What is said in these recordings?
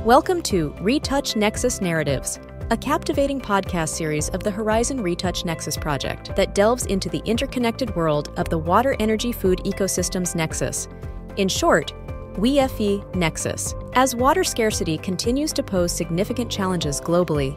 Welcome to Retouch Nexus Narratives, a captivating podcast series of the Horizon Retouch Nexus project that delves into the interconnected world of the water energy food ecosystems nexus. In short, WEFE Nexus. As water scarcity continues to pose significant challenges globally,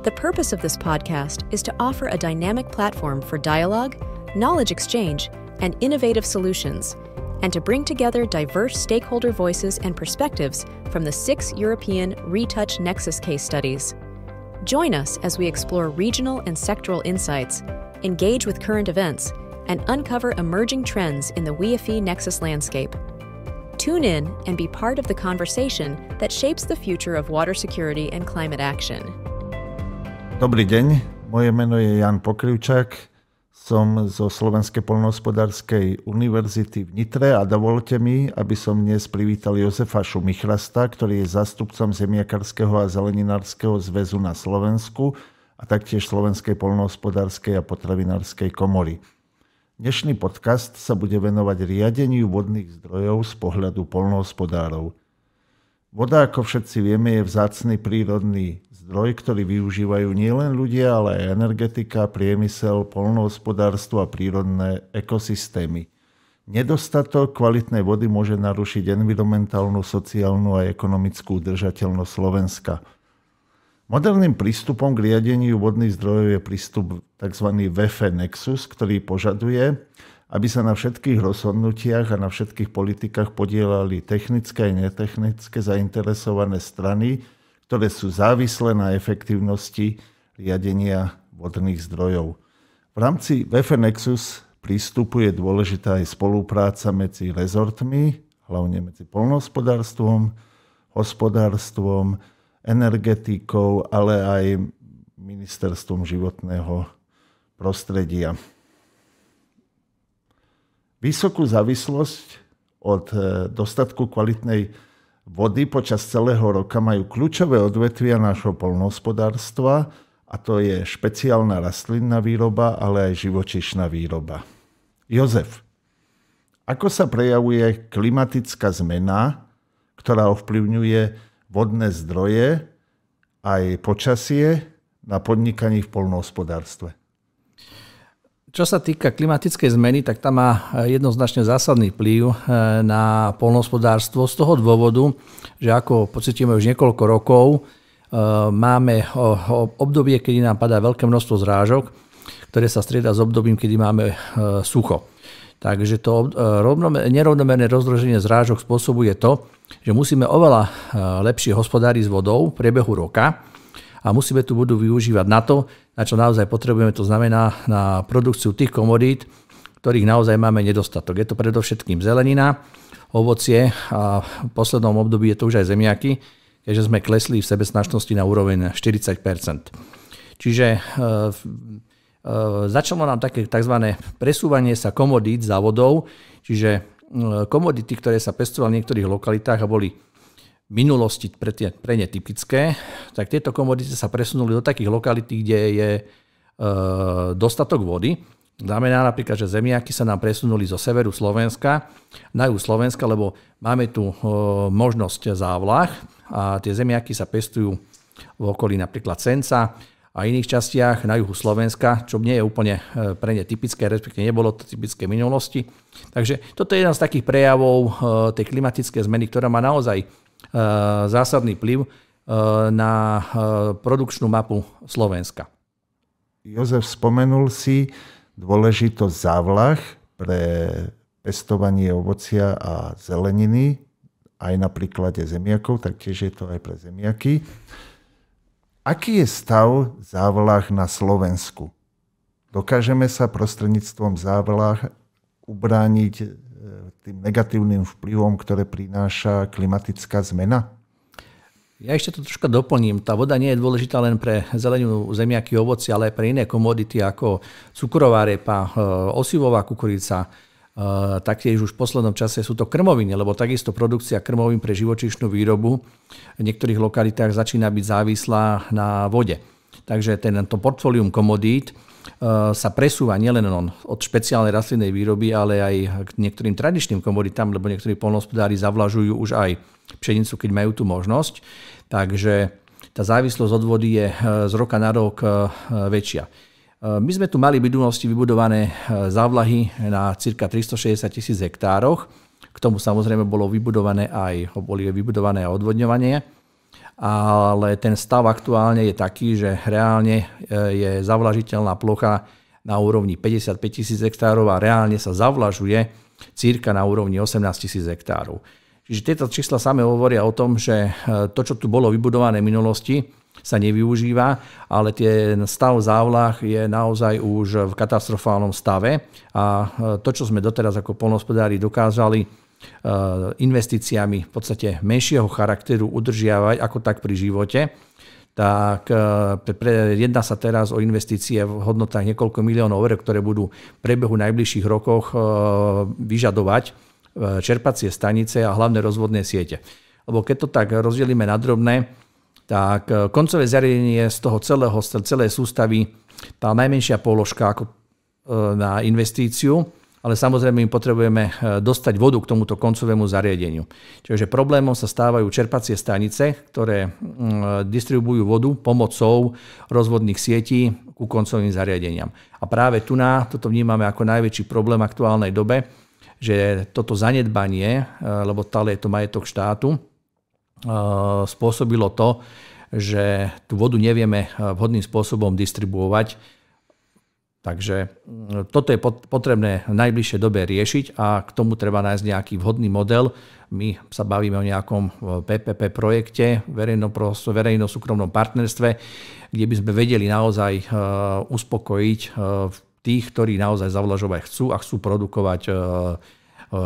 the purpose of this podcast is to offer a dynamic platform for dialogue, knowledge exchange, and innovative solutions, and to bring together diverse stakeholder voices and perspectives from the 6 European Retouch Nexus case studies. Join us as we explore regional and sectoral insights, engage with current events, and uncover emerging trends in the WEFE Nexus landscape. Tune in and be part of the conversation that shapes the future of water security and climate action. Dobrý deň, moje meno je Jan Pokrivčák. Som zo Slovenskej poľnohospodárskej univerzity v Nitre a dovolte mi, aby som dnes privítal Jozefa Šumichrasta, ktorý je zástupcom Zemiakarského a zeleninárskeho zväzu na Slovensku a taktiež Slovenskej poľnohospodárskej a potravinárskej komory. Dnešný podcast sa bude venovať riadeniu vodných zdrojov z pohľadu poľnohospodárov. Voda, ako všetci vieme, je vzácny prírodný zdroj, ktorý využívajú nielen ľudia, ale aj energetika, priemysel, poľnohospodárstvo a prírodné ekosystémy. Nedostatok kvalitnej vody môže narušiť environmentálnu, sociálnu a ekonomickú udržateľnosť Slovenska. Moderným prístupom k riadeniu vodných zdrojov je prístup tzv. WEFE Nexus, ktorý požaduje, aby sa na všetkých rozhodnutiach a na všetkých politikách podieľali technické a netechnické zainteresované strany, ktoré sú závislé na efektívnosti riadenia vodných zdrojov. V rámci WEFE Nexus prístupu je dôležitá aj spolupráca medzi rezortmi, hlavne medzi poľnohospodárstvom, hospodárstvom, energetikou, ale aj ministerstvom životného prostredia. Vysokú závislosť od dostatku kvalitnej vody počas celého roka majú kľúčové odvetvia nášho poľnohospodárstva, a to je špeciálna rastlinná výroba, ale aj živočíšna výroba. Jozef, ako sa prejavuje klimatická zmena, ktorá ovplyvňuje vodné zdroje aj počasie na podnikaní v poľnohospodárstve? Čo sa týka klimatickej zmeny, tak tá má jednoznačne zásadný vplyv na poľnohospodárstvo z toho dôvodu, že ako pocítime už niekoľko rokov, máme obdobie, kedy nám padá veľké množstvo zrážok, ktoré sa strieda s obdobím, kedy máme sucho. Takže to nerovnomerné rozdroženie zrážok spôsobuje to, že musíme oveľa lepšie hospodáriť s vodou v priebehu roka a musíme tú vodu využívať na to, na čo naozaj potrebujeme, to znamená na produkciu tých komodít, ktorých naozaj máme nedostatok. Je to predovšetkým zelenina, ovocie a v poslednom období je to už aj zemiaky, keďže sme klesli v sebestačnosti na úroveň 40%. Čiže začalo nám také tzv. Presúvanie sa komodít za vodou, čiže komodity, ktoré sa pestovali v niektorých lokalitách a boli v minulosti pre ne typické, tak tieto komodity sa presunuli do takých lokality, kde je dostatok vody. Znamená napríklad, že zemiaky sa nám presunuli zo severu Slovenska na juh Slovenska, lebo máme tu možnosť závlah a tie zemiaky sa pestujú v okolí napríklad Senca a iných častiach na juhu Slovenska, čo nie je úplne pre ne typické, respektíve nebolo to typické v minulosti. Takže toto je jeden z takých prejavov tej klimatickej zmeny, ktorá má naozaj zásadný vplyv na produkčnú mapu Slovenska. Jozef, spomenul si dôležitosť závlah pre pestovanie ovocia a zeleniny, aj na príklade zemiakov, taktiež je to aj pre zemiaky. Aký je stav závlah na Slovensku? Dokážeme sa prostredníctvom závlah ubrániť tým negatívnym vplyvom, ktoré prináša klimatická zmena? Ja ešte to troška doplním. Tá voda nie je dôležitá len pre zeleninu, zemiaky, ovoci, ale aj pre iné komodity ako cukrová repa, osivová kukurica. Taktiež už v poslednom čase sú to krmoviny, lebo takisto produkcia krmovín pre živočíšnu výrobu v niektorých lokalitách začína byť závislá na vode. Takže to portfólium komodít sa presúva nielen od špeciálnej rastlinnej výroby, ale aj k niektorým tradičným komoditám, lebo niektorí poľnohospodári zavlažujú už aj pšenicu, keď majú tú možnosť. Takže tá závislosť od vody je z roka na rok väčšia. My sme tu mali v minulosti vybudované závlahy na cirka 360 000 hektároch. K tomu samozrejme boli vybudované aj odvodňovanie. Ale ten stav aktuálne je taký, že reálne je zavlažiteľná plocha na úrovni 55 000 hektárov a reálne sa zavlažuje cirka na úrovni 18 000 hektárov. Čiže tieto čísla same hovoria o tom, že to, čo tu bolo vybudované v minulosti, sa nevyužíva, ale ten stav závlah je naozaj už v katastrofálnom stave a to, čo sme doteraz ako poľnohospodári dokázali investíciami v podstate menšieho charakteru udržiavať ako tak pri živote, tak jedná sa teraz o investície v hodnotách niekoľko miliónov eur, ktoré budú v priebehu najbližších rokoch vyžadovať čerpacie stanice a hlavné rozvodné siete. Lebo keď to tak rozdelíme na drobné, tak koncové zariadenie z toho celej sústavy, tá najmenšia položka ako na investíciu, ale samozrejme my potrebujeme dostať vodu k tomuto koncovému zariadeniu. Čiže problémom sa stávajú čerpacie stanice, ktoré distribujú vodu pomocou rozvodných sietí ku koncovým zariadeniam. A práve toto vnímame ako najväčší problém v aktuálnej dobe, že toto zanedbanie, lebo stále je to majetok štátu, spôsobilo to, že tú vodu nevieme vhodným spôsobom distribuovať. Takže toto je potrebné v najbližšej dobe riešiť a k tomu treba nájsť nejaký vhodný model. My sa bavíme o nejakom PPP projekte, verejno-súkromnom partnerstve, kde by sme vedeli naozaj uspokojiť tých, ktorí naozaj zavlažovať chcú a chcú produkovať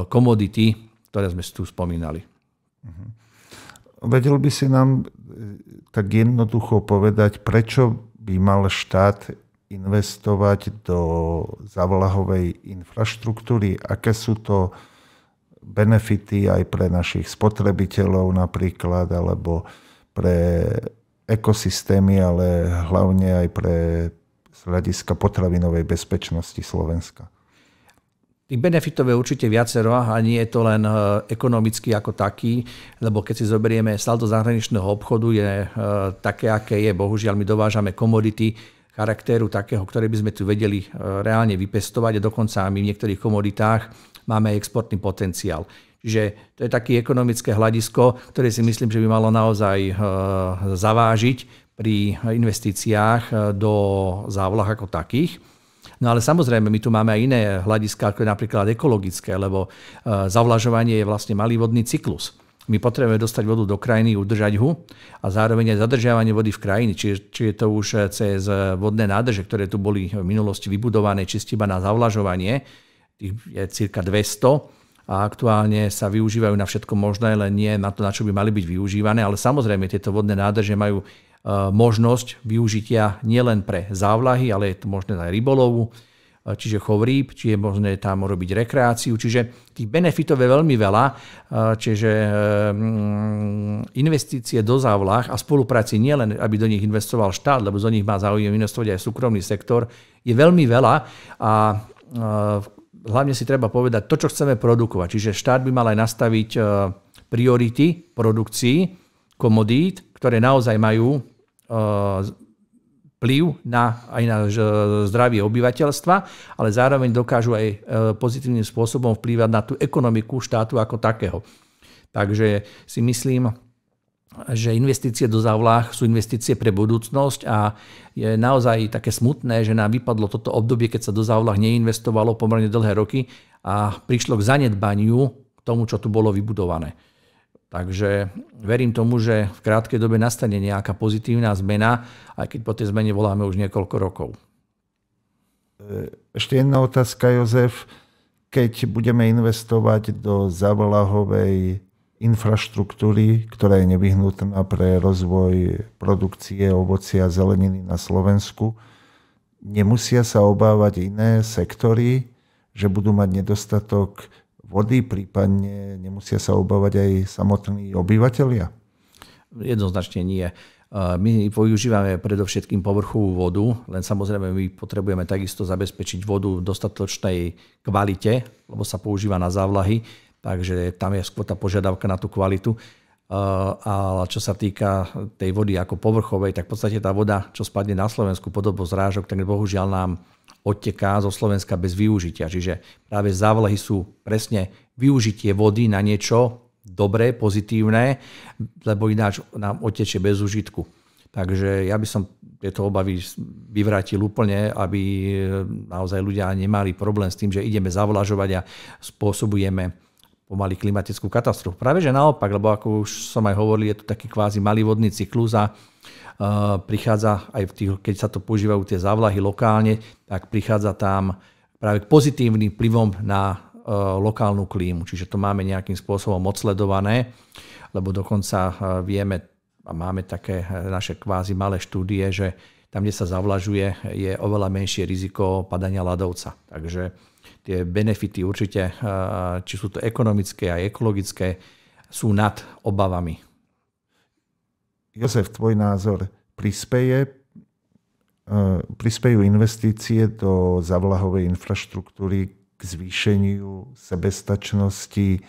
komodity, ktoré sme tu spomínali. Vedel by si nám tak jednoducho povedať, prečo by mal štát investovať do závlahovej infraštruktúry? Aké sú to benefity aj pre našich spotrebiteľov napríklad, alebo pre ekosystémy, ale hlavne aj pre z hľadiska potravinovej bezpečnosti Slovenska? Tých benefitov je určite viacero a nie je to len ekonomicky ako taký, lebo keď si zoberieme saldo zahraničného obchodu je také, aké je. Bohužiaľ my dovážame komodity charakteru takého, ktoré by sme tu vedeli reálne vypestovať a dokonca my v niektorých komoditách máme exportný potenciál. Čiže to je také ekonomické hľadisko, ktoré si myslím, že by malo naozaj zavážiť pri investíciách do závlah ako takých. No ale samozrejme, my tu máme aj iné hľadiska, ako je napríklad ekologické, lebo zavlažovanie je vlastne malý vodný cyklus. My potrebujeme dostať vodu do krajiny, udržať ho a zároveň aj zadržiavanie vody v krajine. Či je to už cez vodné nádrže, ktoré tu boli v minulosti vybudované čisto iba na zavlažovanie, tých je cirka 200 a aktuálne sa využívajú na všetko možné, len nie na to, na čo by mali byť využívané. Ale samozrejme, tieto vodné nádrže majú možnosť využitia nielen pre závlahy, ale je to možné aj rybolovu, čiže chov rýb, či je možné tam robiť rekreáciu. Čiže tých benefitov je veľmi veľa, čiže investície do závlah a spolupráci nielen, aby do nich investoval štát, lebo do nich má záujem investovať aj súkromný sektor, je veľmi veľa a hlavne si treba povedať to, čo chceme produkovať. Čiže štát by mal aj nastaviť priority produkcií komodít, ktoré naozaj majú vplyv aj na zdravie obyvateľstva, ale zároveň dokážu aj pozitívnym spôsobom vplývať na tú ekonomiku štátu ako takého. Takže si myslím, že investície do závlah sú investície pre budúcnosť a je naozaj také smutné, že nám vypadlo toto obdobie, keď sa do závlah neinvestovalo pomerne dlhé roky a prišlo k zanedbaniu k tomu, čo tu bolo vybudované. Takže verím tomu, že v krátkej dobe nastane nejaká pozitívna zmena, aj keď po tej zmene voláme už niekoľko rokov. Ešte jedna otázka, Jozef. Keď budeme investovať do závlahovej infraštruktúry, ktorá je nevyhnutná pre rozvoj produkcie ovocia a zeleniny na Slovensku, nemusia sa obávať iné sektory, že budú mať nedostatok vody, prípadne nemusia sa obávať aj samotní obyvatelia? Jednoznačne nie. My využívame predovšetkým povrchovú vodu, len samozrejme my potrebujeme takisto zabezpečiť vodu v dostatočnej kvalite, lebo sa používa na závlahy, takže tam je skôr tá požiadavka na tú kvalitu. Ale čo sa týka tej vody ako povrchovej, tak v podstate tá voda, čo spadne na Slovensku po dobu zrážok, tak bohužiaľ nám odteká zo Slovenska bez využitia. Čiže práve závlahy sú presne využitie vody na niečo dobré, pozitívne, lebo ináč nám odtečie bez užitku. Takže ja by som tieto obavy vyvrátil úplne, aby naozaj ľudia nemali problém s tým, že ideme zavlažovať a spôsobujeme pomaly klimatickú katastrofu. Práve že naopak, lebo ako už som aj hovoril, je to taký kvázi malý vodný cyklus a prichádza aj keď sa to používajú tie závlahy lokálne, tak prichádza tam práve k pozitívnym vplyvom na lokálnu klímu. Čiže to máme nejakým spôsobom odsledované, lebo dokonca vieme a máme také naše kvázi malé štúdie, že tam, kde sa zavlažuje, je oveľa menšie riziko padania ľadovca. Takže tie benefity určite, či sú to ekonomické a ekologické, sú nad obavami. Jozef, tvoj názor, prispejú investície do zavlahovej infraštruktúry k zvýšeniu sebestačnosti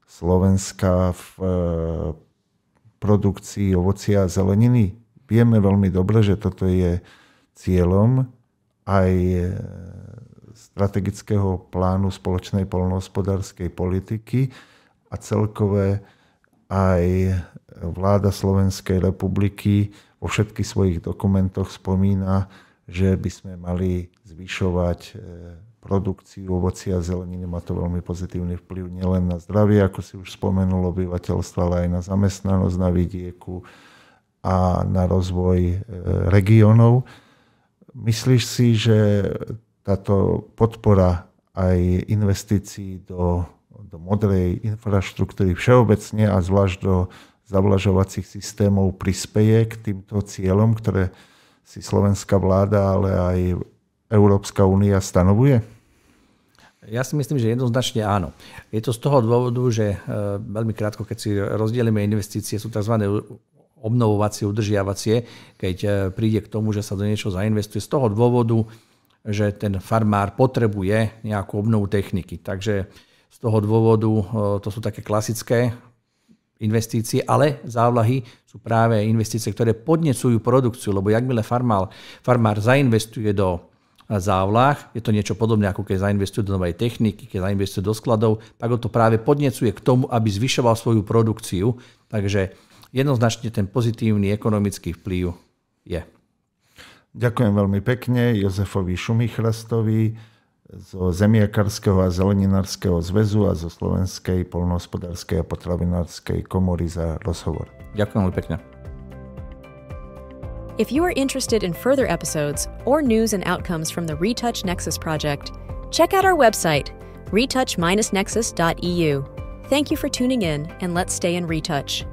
Slovenska v produkcii ovocia a zeleniny? Vieme veľmi dobre, že toto je cieľom aj strategického plánu spoločnej poľnohospodárskej politiky a celkové aj vláda Slovenskej republiky vo všetkých svojich dokumentoch spomína, že by sme mali zvyšovať produkciu ovocia a zeleniny. Má to veľmi pozitívny vplyv nielen na zdravie, ako si už spomenul, obyvateľstva, ale aj na zamestnanosť na vidieku a na rozvoj regiónov. Myslíš si, že táto podpora aj investícií do modrej infraštruktúry všeobecne a zvlášť do zavlažovacích systémov prispeje k týmto cieľom, ktoré si slovenská vláda, ale aj Európska únia stanovuje? Ja si myslím, že jednoznačne áno. Je to z toho dôvodu, že veľmi krátko, keď si rozdielime investície, sú tzv. Obnovovacie, udržiavacie, keď príde k tomu, že sa do niečo zainvestuje. Z toho dôvodu, že ten farmár potrebuje nejakú obnovu techniky. Takže z toho dôvodu to sú také klasické investície, ale závlahy sú práve investície, ktoré podnecujú produkciu, lebo jakmile farmár zainvestuje do závlah, je to niečo podobné, ako keď zainvestuje do novej techniky, keď zainvestuje do skladov, tak ho to práve podnecuje k tomu, aby zvyšoval svoju produkciu. Takže jednoznačne ten pozitívny ekonomický vplyv je. Ďakujem veľmi pekne Jozefovi Šumichrastovi zo Zemiakarského a zeleninárskeho zväzu a zo Slovenskej poľnohospodárskej a potravinárskej komory za rozhovor. Ďakujem veľmi pekne. If you are interested in further episodes or news and outcomes from the Retouch Nexus project, check out our website, retouch-nexus.eu. Thank you for tuning in, and let's stay in retouch.